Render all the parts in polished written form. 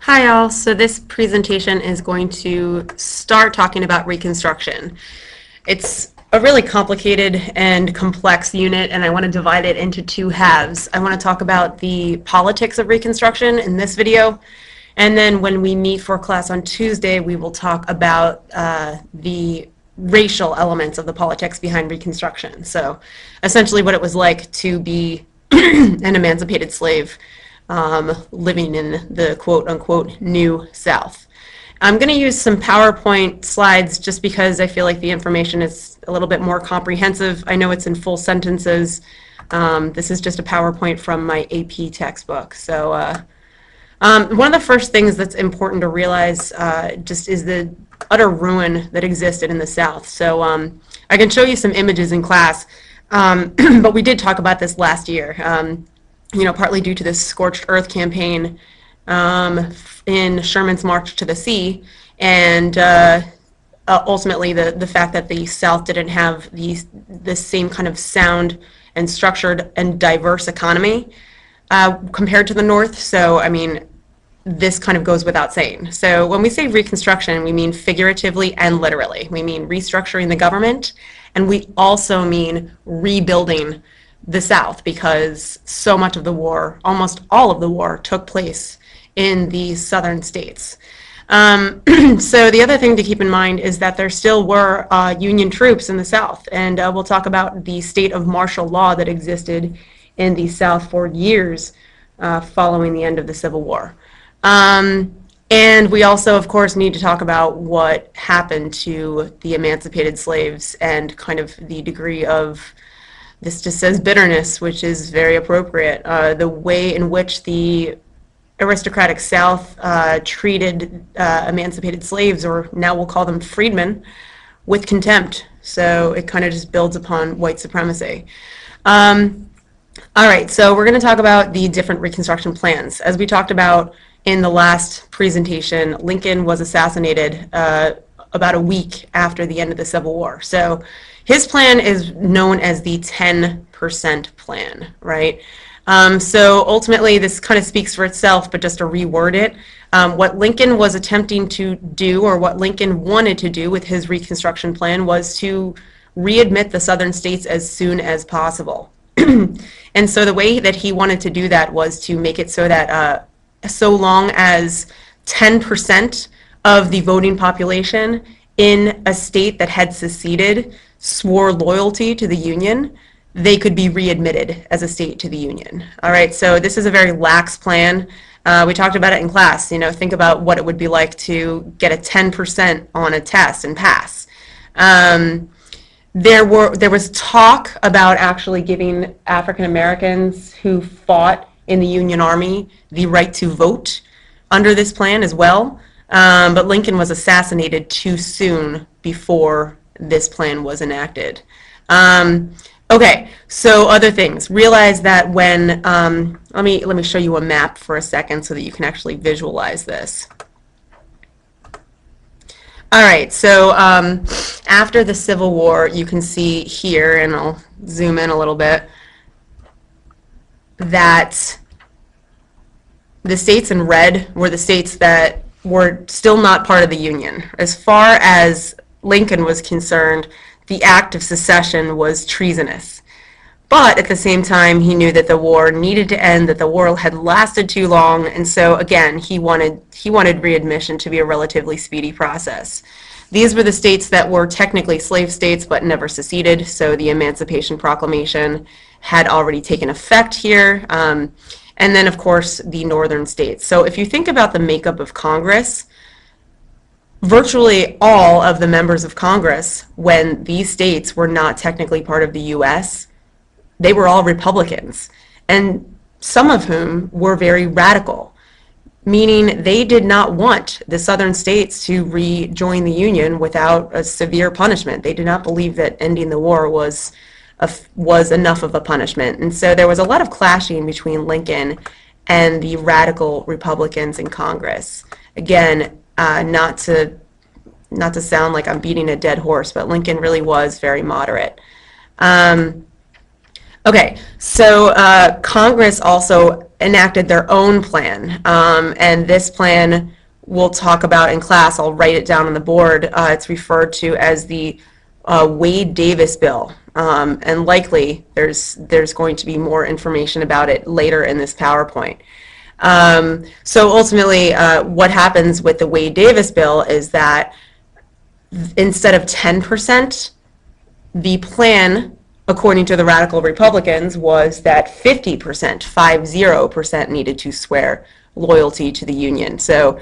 Hi all, so this presentation is going to start talking about Reconstruction. It's a really complicated and complex unit, and I want to divide it into two halves. I want to talk about the politics of Reconstruction in this video, and then when we meet for class on Tuesday, we will talk about the racial elements of the politics behind Reconstruction. So essentially what it was like to be an emancipated slave living in the quote-unquote New South. I'm going to use some PowerPoint slides just because I feel like the information is a little bit more comprehensive. I know it's in full sentences. This is just a PowerPoint from my AP textbook. So one of the first things that's important to realize just is the utter ruin that existed in the South. So I can show you some images in class, but we did talk about this last year. Partly due to this scorched earth campaign in Sherman's March to the Sea, and ultimately the fact that the South didn't have the same kind of sound and structured and diverse economy compared to the North. So, I mean, this kind of goes without saying. So when we say Reconstruction, we mean figuratively and literally. We mean restructuring the government, and we also mean rebuilding the South, because so much of the war, almost all of the war, took place in the southern states. So the other thing to keep in mind is that there still were Union troops in the South, and we'll talk about the state of martial law that existed in the South for years following the end of the Civil War. And we also, of course, need to talk about what happened to the emancipated slaves and kind of the degree of, this just says bitterness, which is very appropriate, the way in which the aristocratic South treated emancipated slaves, or now we'll call them freedmen, with contempt. So it kind of just builds upon white supremacy. All right, so we're going to talk about the different Reconstruction plans. As we talked about in the last presentation, Lincoln was assassinated about a week after the end of the Civil War. So his plan is known as the 10% plan, right? So ultimately, this kind of speaks for itself, but just to reword it, what Lincoln was attempting to do, or what Lincoln wanted to do with his Reconstruction plan, was to readmit the southern states as soon as possible. And so the way that he wanted to do that was to make it so that so long as 10% of the voting population in a state that had seceded swore loyalty to the Union, they could be readmitted as a state to the Union. All right, so this is a very lax plan. We talked about it in class. Think about what it would be like to get a 10% on a test and pass. There was talk about actually giving African Americans who fought in the Union Army the right to vote under this plan as well. But Lincoln was assassinated too soon before this plan was enacted. Okay, so other things. Realize that when, let me show you a map for a second so that you can actually visualize this. All right, so after the Civil War, you can see here, and I'll zoom in a little bit, that the states in red were the states that were still not part of the Union. As far as Lincoln was concerned, the act of secession was treasonous. But at the same time, he knew that the war needed to end, that the war had lasted too long, and so again, he wanted readmission to be a relatively speedy process. These were the states that were technically slave states but never seceded, so the Emancipation Proclamation had already taken effect here. And then, of course, the northern states. So if you think about the makeup of Congress, virtually all of the members of Congress, when these states were not technically part of the U.S., they were all Republicans, and some of whom were very radical, meaning they did not want the southern states to rejoin the Union without a severe punishment. They did not believe that ending the war was enough of a punishment. And so there was a lot of clashing between Lincoln and the radical Republicans in Congress. Again, not to sound like I'm beating a dead horse, but Lincoln really was very moderate. Okay, so Congress also enacted their own plan, and this plan we'll talk about in class. I'll write it down on the board. It's referred to as the Wade-Davis bill, and likely there's going to be more information about it later in this PowerPoint. So ultimately, what happens with the Wade-Davis bill is that instead of 10%, the plan, according to the radical Republicans, was that 50% needed to swear loyalty to the Union. So,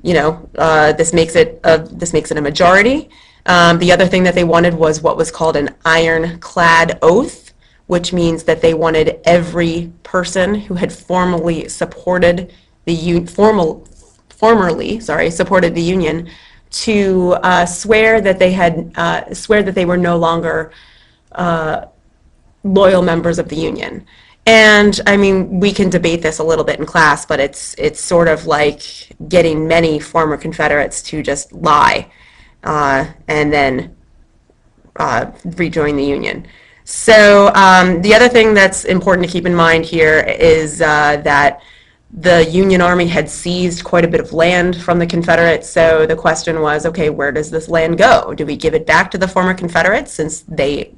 this makes it a majority. The other thing that they wanted was what was called an ironclad oath, which means that they wanted every person who had formerly supported the Union to swear that they were no longer loyal members of the Union. And I mean, we can debate this a little bit in class, but it's sort of like getting many former Confederates to just lie and then rejoin the Union. So the other thing that's important to keep in mind here is that the Union Army had seized quite a bit of land from the Confederates. So the question was, okay, where does this land go? Do we give it back to the former Confederates since they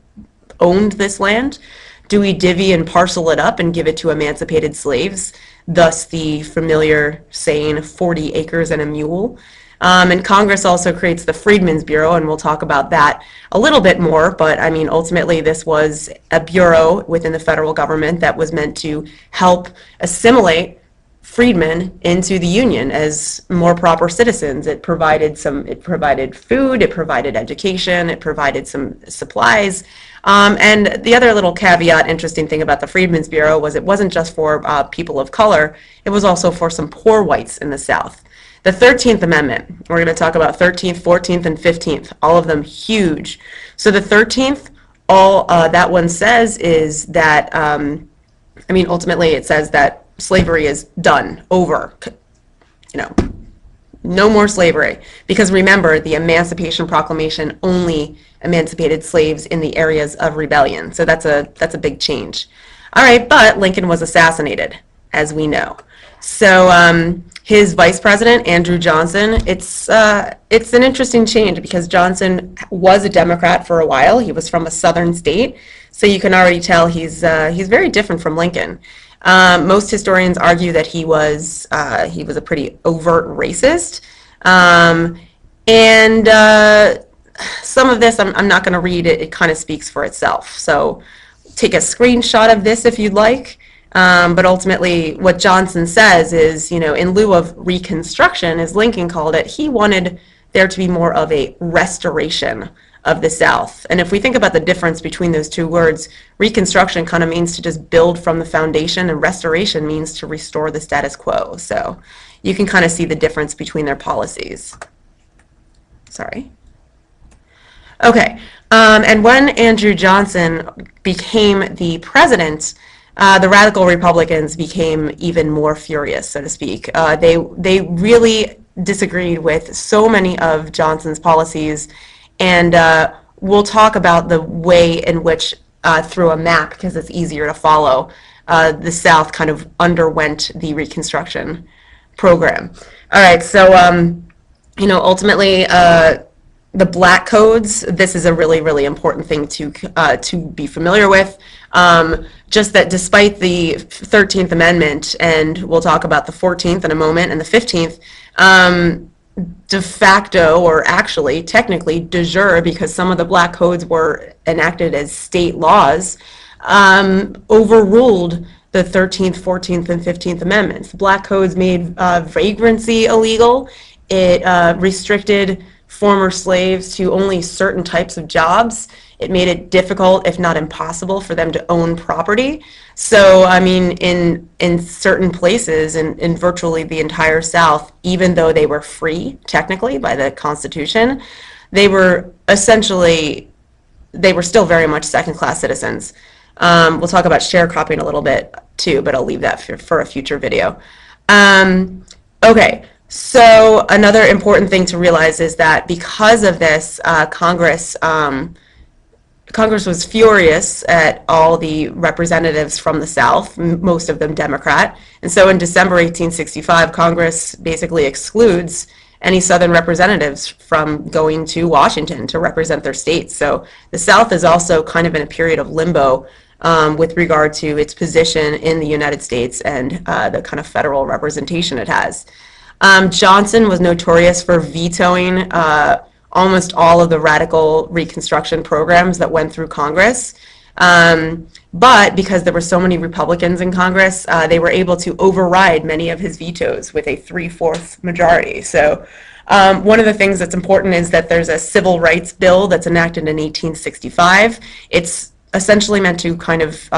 owned this land? Do we divvy and parcel it up and give it to emancipated slaves? Thus the familiar saying, 40 acres and a mule. And Congress also creates the Freedmen's Bureau, and we'll talk about that a little bit more, but I mean, ultimately this was a bureau within the federal government that was meant to help assimilate freedmen into the Union as more proper citizens. It provided food, it provided education, it provided some supplies. And the other little caveat, interesting thing about the Freedmen's Bureau was it wasn't just for people of color, it was also for some poor whites in the South. The 13th Amendment, we're going to talk about 13th, 14th, and 15th, all of them huge. So the 13th, all that one says is that, ultimately it says that slavery is done, over, no more slavery. Because remember, the Emancipation Proclamation only emancipated slaves in the areas of rebellion. So that's a big change. All right, but Lincoln was assassinated, as we know. So his vice president, Andrew Johnson, it's an interesting change because Johnson was a Democrat for a while. He was from a southern state, so you can already tell he's very different from Lincoln. Most historians argue that he was a pretty overt racist, and some of this I'm not going to read it. It kind of speaks for itself. So take a screenshot of this if you'd like. But ultimately, what Johnson says is, in lieu of Reconstruction, as Lincoln called it, he wanted there to be more of a restoration of the South. And if we think about the difference between those two words, Reconstruction kind of means to just build from the foundation, and restoration means to restore the status quo. So you can kind of see the difference between their policies. Sorry. Okay. And when Andrew Johnson became the president, the radical Republicans became even more furious, so to speak. They really disagreed with so many of Johnson's policies, and we'll talk about the way in which, through a map, because it's easier to follow, the South kind of underwent the Reconstruction program. All right, so ultimately, the black codes, this is a really, really important thing to be familiar with. Just that despite the 13th Amendment, and we'll talk about the 14th in a moment, and the 15th, de facto, or actually technically de jure, because some of the black codes were enacted as state laws, overruled the 13th, 14th, and 15th Amendments. The black codes made vagrancy illegal. It restricted former slaves to only certain types of jobs. It made it difficult, if not impossible, for them to own property. So, in certain places, in virtually the entire South, even though they were free, technically, by the Constitution, they were still very much second-class citizens. We'll talk about sharecropping a little bit, too, but I'll leave that for a future video. Okay. So another important thing to realize is that because of this, Congress Congress was furious at all the representatives from the South, most of them Democrat. And so in December 1865, Congress basically excludes any Southern representatives from going to Washington to represent their states. So the South is also kind of in a period of limbo with regard to its position in the United States and the kind of federal representation it has. Johnson was notorious for vetoing almost all of the radical Reconstruction programs that went through Congress. But because there were so many Republicans in Congress, they were able to override many of his vetoes with a 3/4 majority. So one of the things that's important is that there's a civil rights bill that's enacted in 1865. It's essentially meant to kind of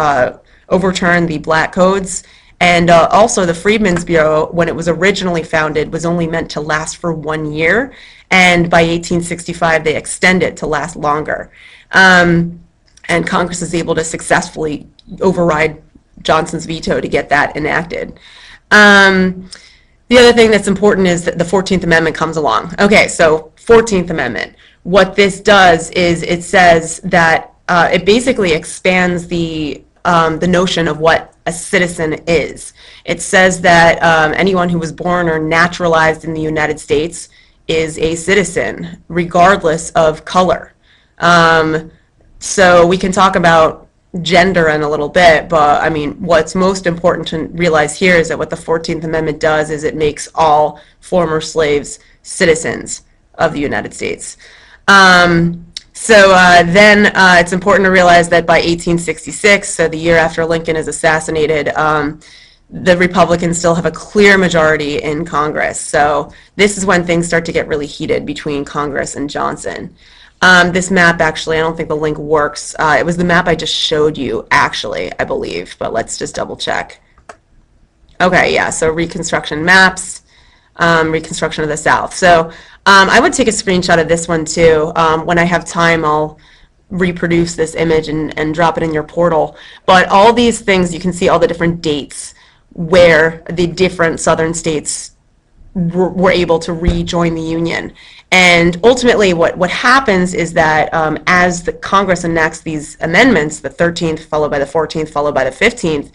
overturn the black codes. And also the Freedmen's Bureau, when it was originally founded, was only meant to last for 1 year. And by 1865, they extend it to last longer. And Congress is able to successfully override Johnson's veto to get that enacted. The other thing that's important is that the 14th Amendment comes along. Okay, so 14th Amendment. What this does is it says that it basically expands the notion of what a citizen is. It says that anyone who was born or naturalized in the United States is a citizen, regardless of color. So we can talk about gender in a little bit, but I mean, what's most important to realize here is that what the 14th Amendment does is it makes all former slaves citizens of the United States. Then it's important to realize that by 1866, so the year after Lincoln is assassinated, the Republicans still have a clear majority in Congress. So this is when things start to get really heated between Congress and Johnson. This map, actually, I don't think the link works. It was the map I just showed you, actually, I believe, but let's just double check. Okay, yeah, so Reconstruction maps, Reconstruction of the South. So I would take a screenshot of this one too. When I have time, I'll reproduce this image and drop it in your portal. But all these things, you can see all the different dates where the different southern states were able to rejoin the Union. And ultimately what happens is that as the Congress enacts these amendments, the 13th followed by the 14th followed by the 15th,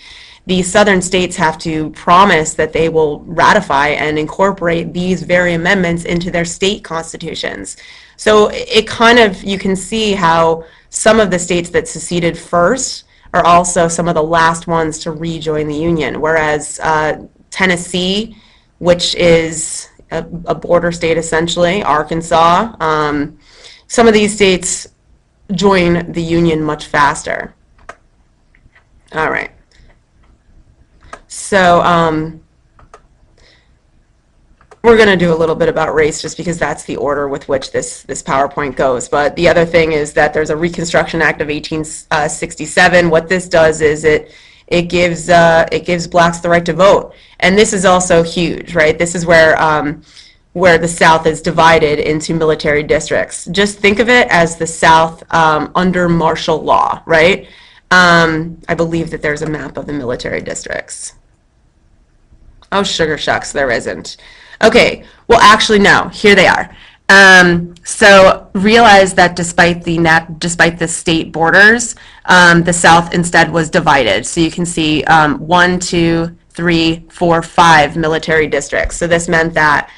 the southern states have to promise that they will ratify and incorporate these very amendments into their state constitutions. So it kind of, you can see how some of the states that seceded first are also some of the last ones to rejoin the Union, whereas Tennessee, which is a border state essentially, Arkansas, some of these states join the Union much faster. All right. So we're going to do a little bit about race just because that's the order with which this PowerPoint goes. But the other thing is that there's a Reconstruction Act of 1867. What this does is it gives blacks the right to vote. And this is also huge, right? This is where the South is divided into military districts. Just think of it as the South under martial law, right? I believe that there's a map of the military districts. Oh, sugar shucks, there isn't. Okay, well, actually, no, here they are. So realize that despite the state borders, the South instead was divided. So you can see 1, 2, 3, 4, 5 military districts. So this meant that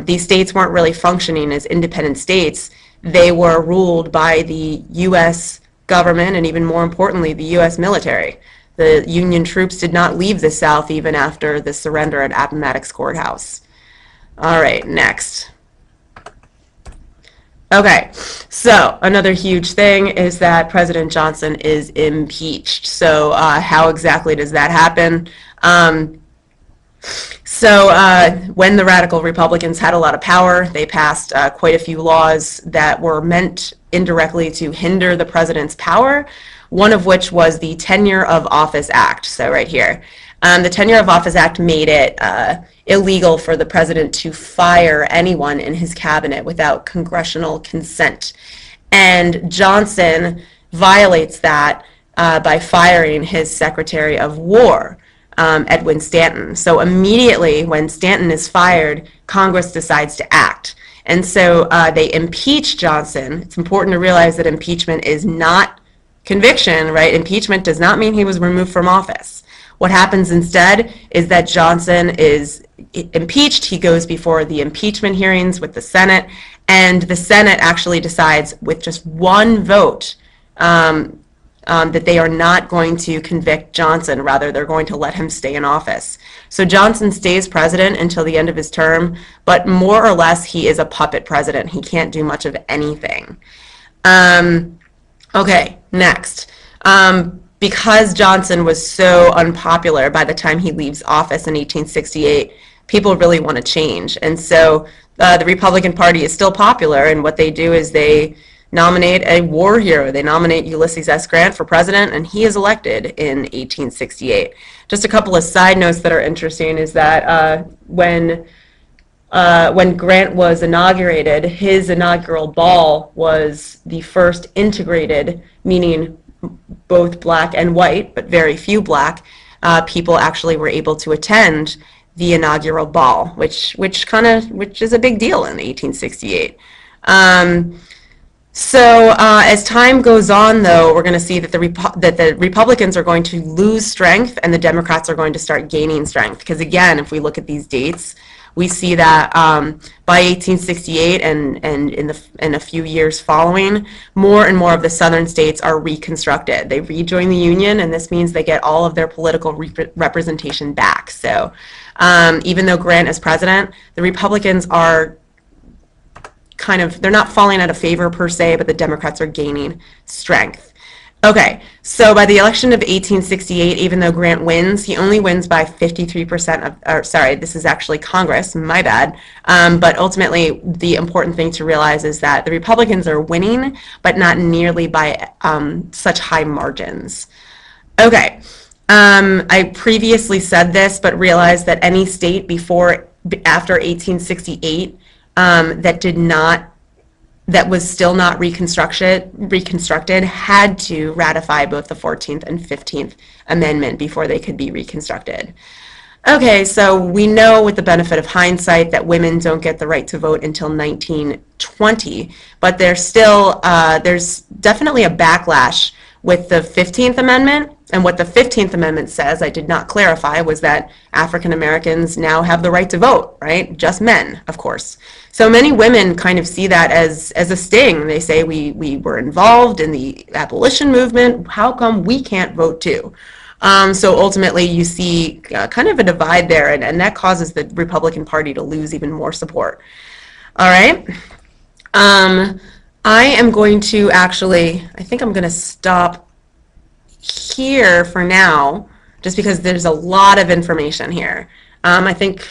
these states weren't really functioning as independent states. They were ruled by the U.S. government and, even more importantly, the U.S. military. The Union troops did not leave the South even after the surrender at Appomattox Courthouse. All right, next. Okay, so another huge thing is that President Johnson is impeached. So how exactly does that happen? When the radical Republicans had a lot of power, they passed quite a few laws that were meant indirectly to hinder the president's power, one of which was the Tenure of Office Act. So right here. The Tenure of Office Act made it illegal for the president to fire anyone in his cabinet without congressional consent. And Johnson violates that by firing his Secretary of War, Edwin Stanton. So immediately when Stanton is fired, Congress decides to act. And so they impeach Johnson. It's important to realize that impeachment is not conviction, right? Impeachment does not mean he was removed from office. What happens instead is that Johnson is impeached. He goes before the impeachment hearings with the Senate, and the Senate actually decides with just one vote that they are not going to convict Johnson. Rather, they're going to let him stay in office. So Johnson stays president until the end of his term, but more or less he is a puppet president. He can't do much of anything. Okay, next. Because Johnson was so unpopular by the time he leaves office in 1868, people really want to change. And so the Republican Party is still popular, and what they do is they nominate a war hero. They nominate Ulysses S. Grant for president, and he is elected in 1868. Just a couple of side notes that are interesting is that when Grant was inaugurated, his inaugural ball was the first integrated, meaning both black and white, but very few black people actually were able to attend the inaugural ball, which is a big deal in 1868. So as time goes on, though, we're going to see that the Republicans are going to lose strength and the Democrats are going to start gaining strength. Because again, if we look at these dates, we see that by 1868 and in a few years following, more and more of the southern states are reconstructed. They rejoin the Union, and this means they get all of their political representation back. So even though Grant is president, the Republicans are they're not falling out of favor per se, but the Democrats are gaining strength. Okay, so by the election of 1868, even though Grant wins, he only wins by 53% this is actually Congress, my bad. But ultimately, the important thing to realize is that the Republicans are winning, but not nearly by such high margins. Okay, I previously said this, but realized that any state after 1868 that was still not reconstructed had to ratify both the 14th and 15th Amendment before they could be reconstructed. Okay, so we know with the benefit of hindsight that women don't get the right to vote until 1920, but there's definitely a backlash with the 15th Amendment. And what the 15th Amendment says, I did not clarify, was that African Americans now have the right to vote, right? Just men, of course. So many women kind of see that as a sting. They say we were involved in the abolition movement. How come we can't vote too? So ultimately you see kind of a divide there, and that causes the Republican Party to lose even more support. All right. I am going to I think I'm going to stop here for now, just because there's a lot of information here. I think,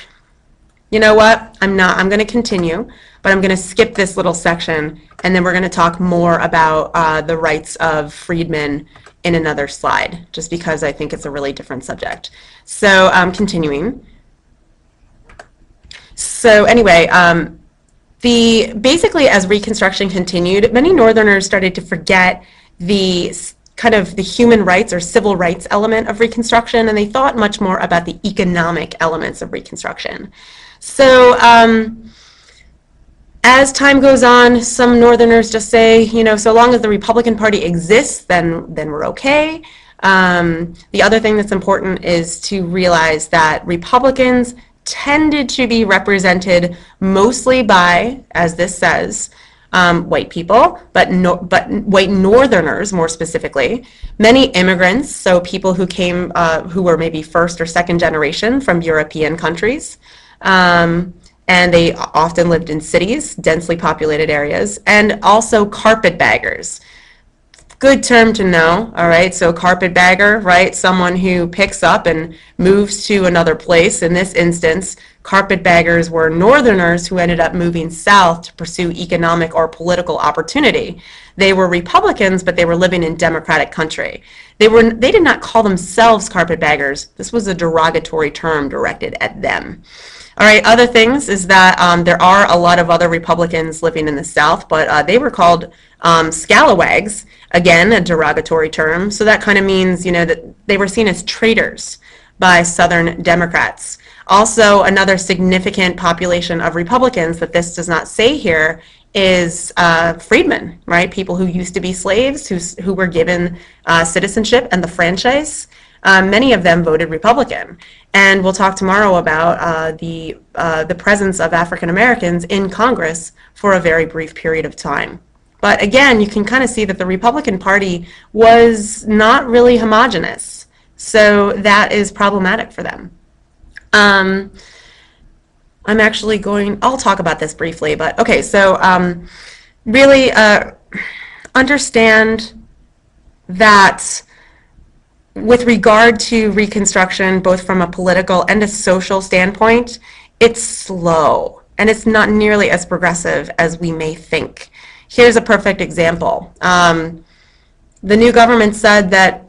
you know what, I'm going to continue, but I'm going to skip this little section, and then we're going to talk more about the rights of freedmen in another slide, just because I think it's a really different subject. So continuing. So anyway, basically as Reconstruction continued, many Northerners started to forget the human rights or civil rights element of Reconstruction, and they thought much more about the economic elements of Reconstruction. So as time goes on, some Northerners just say, so long as the Republican Party exists, then we're okay. The other thing that's important is to realize that Republicans tended to be represented mostly by, as this says, white people, but white Northerners more specifically, many immigrants, so people who came, who were maybe first or second generation from European countries, and they often lived in cities, densely populated areas, and also carpetbaggers. Good term to know, all right? So carpetbagger, right? Someone who picks up and moves to another place. In this instance, carpetbaggers were Northerners who ended up moving south to pursue economic or political opportunity. They were Republicans, but they were living in democratic country. They did not call themselves carpetbaggers. This was a derogatory term directed at them. All right, other things is that there are a lot of other Republicans living in the South, but they were called scalawags, again, a derogatory term. So that kind of means, that they were seen as traitors. by Southern Democrats. Also, another significant population of Republicans that this does not say here is freedmen, right? People who used to be slaves, who were given citizenship and the franchise. Many of them voted Republican. And we'll talk tomorrow about the presence of African Americans in Congress for a very brief period of time. But again, you can kind of see that the Republican Party was not really homogenous. So that is problematic for them. I'll talk about this briefly, but okay, so really understand that with regard to Reconstruction, both from a political and a social standpoint, it's slow, and it's not nearly as progressive as we may think. Here's a perfect example. The new government said that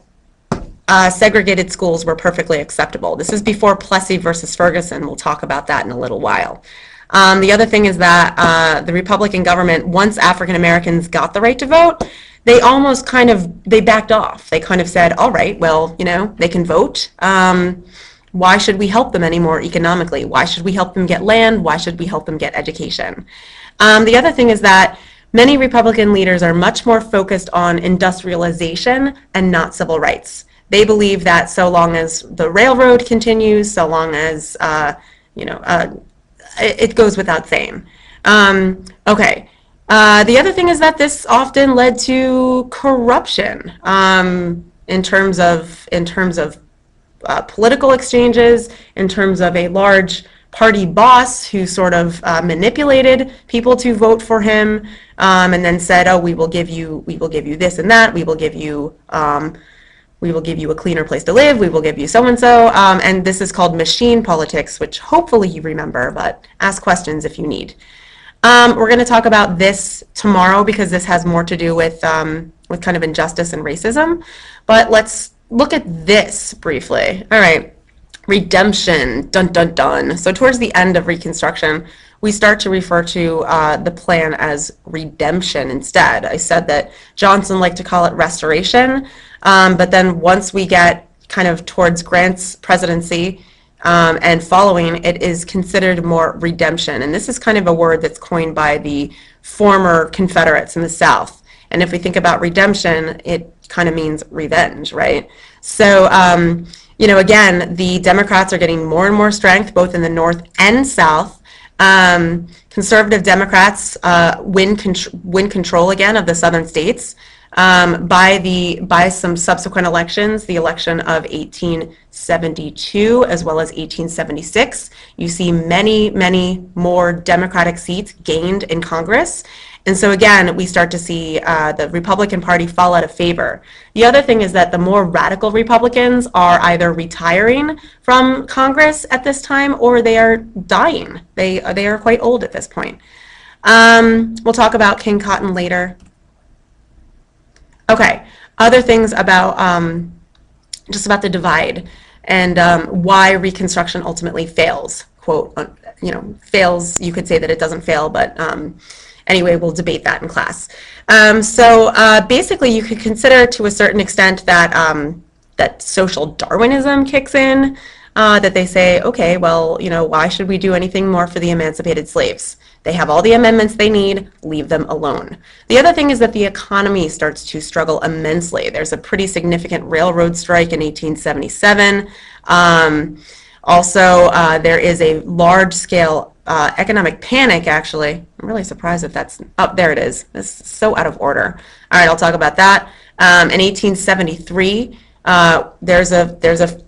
segregated schools were perfectly acceptable. This is before Plessy versus Ferguson. We'll talk about that in a little while. The other thing is that the Republican government, once African Americans got the right to vote, they almost they backed off. They kind of said, all right, well, they can vote. Why should we help them anymore economically? Why should we help them get land? Why should we help them get education? The other thing is that many Republican leaders are much more focused on industrialization and not civil rights. They believe that so long as the railroad continues, so long as, it goes without saying. Okay. The other thing is that this often led to corruption in terms of political exchanges, in terms of a large party boss who sort of manipulated people to vote for him, and then said, "Oh, we will give you this and that. We will give you a cleaner place to live. We will give you so and so." And this is called machine politics, which hopefully you remember, but ask questions if you need. We're going to talk about this tomorrow because this has more to do with kind of injustice and racism. But let's look at this briefly. All right, redemption, dun dun dun. So towards the end of Reconstruction, we start to refer to the plan as redemption instead. I said that Johnson liked to call it restoration, but then once we get kind of towards Grant's presidency, and following, it is considered more redemption. And this is kind of a word that's coined by the former Confederates in the South. And if we think about redemption, it kind of means revenge, right? So, again, the Democrats are getting more and more strength, both in the North and South. Conservative Democrats win control again of the southern states. By some subsequent elections, the election of 1872 as well as 1876, you see many, many more Democratic seats gained in Congress. And so again, we start to see the Republican Party fall out of favor. The other thing is that the more radical Republicans are either retiring from Congress at this time or they are dying. They are quite old at this point. We'll talk about King Cotton later. Okay, other things about just about the divide and why Reconstruction ultimately fails. Quote, fails, you could say that it doesn't fail, but anyway, we'll debate that in class. So basically, you could consider to a certain extent that that social Darwinism kicks in, that they say, okay, well, why should we do anything more for the emancipated slaves? They have all the amendments they need, leave them alone. The other thing is that the economy starts to struggle immensely. There's a pretty significant railroad strike in 1877. Also, there is a large-scale economic panic, actually. I'm really surprised if that's, oh, there it is. This is so out of order. All right, I'll talk about that. In 1873, there's a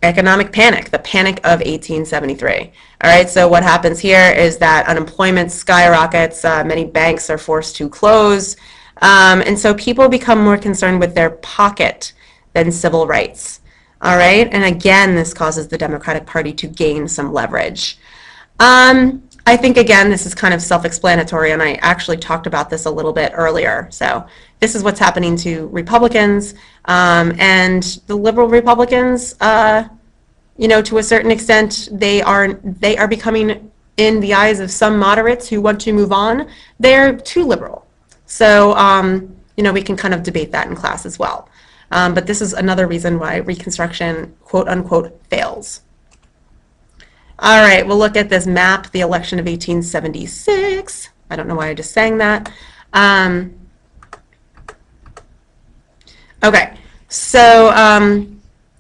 economic panic, the Panic of 1873. All right, so what happens here is that unemployment skyrockets, many banks are forced to close, and so people become more concerned with their pocket than civil rights. All right, and again, this causes the Democratic Party to gain some leverage. I think, again, this is kind of self-explanatory, and I actually talked about this a little bit earlier. So this is what's happening to Republicans, and the liberal Republicans, to a certain extent, they are becoming, in the eyes of some moderates who want to move on, they're too liberal. So, we can kind of debate that in class as well. But this is another reason why Reconstruction, quote unquote, fails. All right, we'll look at this map, the election of 1876. I don't know why I just sang that. Okay, so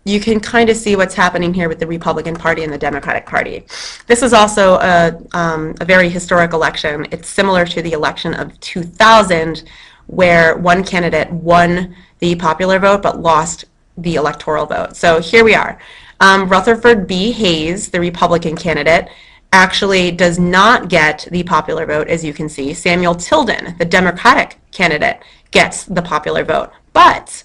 you can kind of see what's happening here with the Republican Party and the Democratic Party. This is also a very historic election. It's similar to the election of 2000, where one candidate won the popular vote but lost the electoral vote. So here we are. Rutherford B. Hayes, the Republican candidate, actually does not get the popular vote, as you can see. Samuel Tilden, the Democratic candidate, gets the popular vote. But,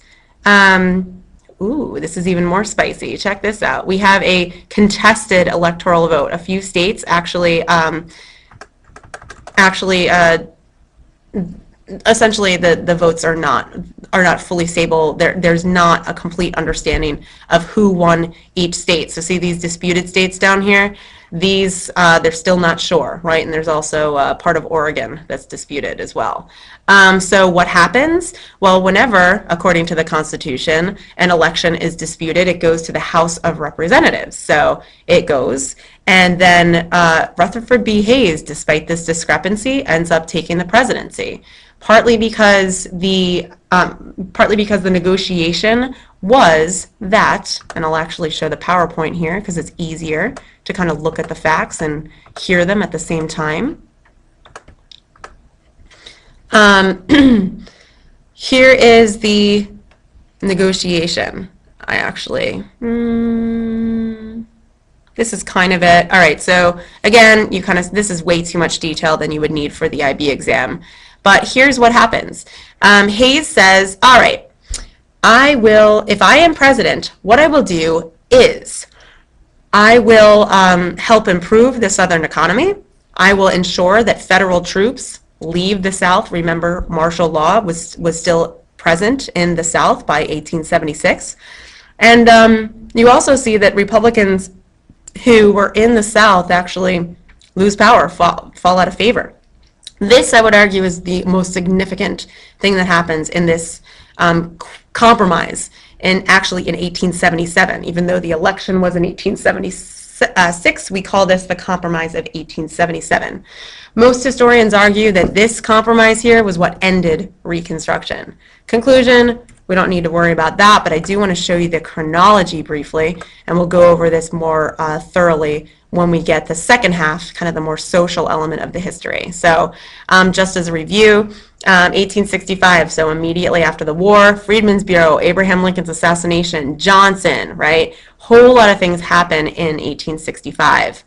ooh, this is even more spicy. Check this out. We have a contested electoral vote. A few states actually, essentially the votes are not fully stable. There's not a complete understanding of who won each state. So see these disputed states down here? These, they're still not sure, right? And there's also part of Oregon that's disputed as well. So what happens? Well, whenever, according to the Constitution, an election is disputed, it goes to the House of Representatives. So it goes, and then Rutherford B. Hayes, despite this discrepancy, ends up taking the presidency. Partly because the negotiation was that, and I'll actually show the PowerPoint here because it's easier to kind of look at the facts and hear them at the same time. Here is the negotiation. I actually, this is kind of it. All right, so again, this is way too much detail than you would need for the IB exam. But here's what happens. Hayes says, all right, if I am president, what I will do is I will help improve the Southern economy. I will ensure that federal troops leave the South. Remember, martial law was still present in the South by 1876. And you also see that Republicans who were in the South actually lose power, fall out of favor. This, I would argue, is the most significant thing that happens in this compromise, and actually in 1877. Even though the election was in 1876, we call this the Compromise of 1877. Most historians argue that this compromise here was what ended Reconstruction. Conclusion, we don't need to worry about that, but I do want to show you the chronology briefly, and we'll go over this more thoroughly when we get the second half, kind of the more social element of the history. So just as a review, 1865, so immediately after the war, Freedmen's Bureau, Abraham Lincoln's assassination, Johnson, right? Whole lot of things happen in 1865.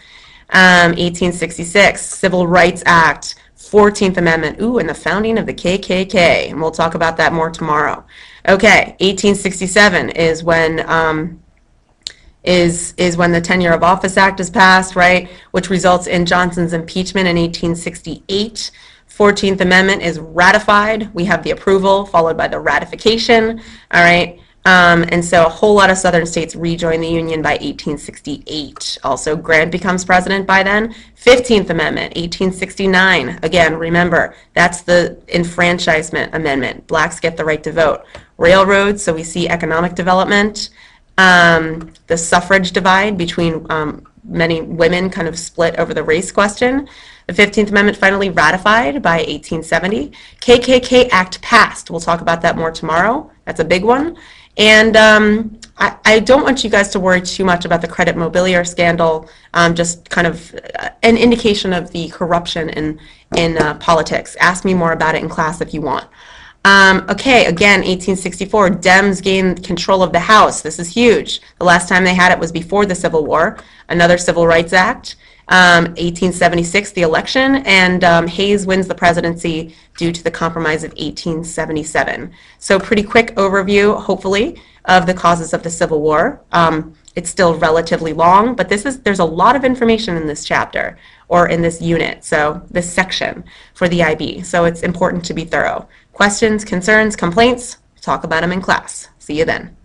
1866, Civil Rights Act, 14th Amendment, ooh, and the founding of the KKK, and we'll talk about that more tomorrow. Okay, 1867 is when when the Tenure of Office Act is passed, right, which results in Johnson's impeachment in 1868. 14th Amendment is ratified. We have the approval followed by the ratification, all right? And so a whole lot of southern states rejoin the Union by 1868. Also, Grant becomes president by then. 15th Amendment, 1869. Again, remember, that's the enfranchisement amendment. Blacks get the right to vote. Railroads, so we see economic development. The suffrage divide between many women kind of split over the race question. The 15th Amendment finally ratified by 1870. KKK Act passed. We'll talk about that more tomorrow. That's a big one. And I don't want you guys to worry too much about the credit mobilier scandal, just kind of an indication of the corruption in politics. Ask me more about it in class if you want. Okay, again, 1864, Dems gain control of the House. This is huge. The last time they had it was before the Civil War. Another Civil Rights Act. 1876, the election, and Hayes wins the presidency due to the Compromise of 1877. So pretty quick overview, hopefully, of the causes of the Civil War. It's still relatively long, but there's a lot of information in this chapter, or in this unit, so this section for the IB. So it's important to be thorough. Questions, concerns, complaints, talk about them in class. See you then.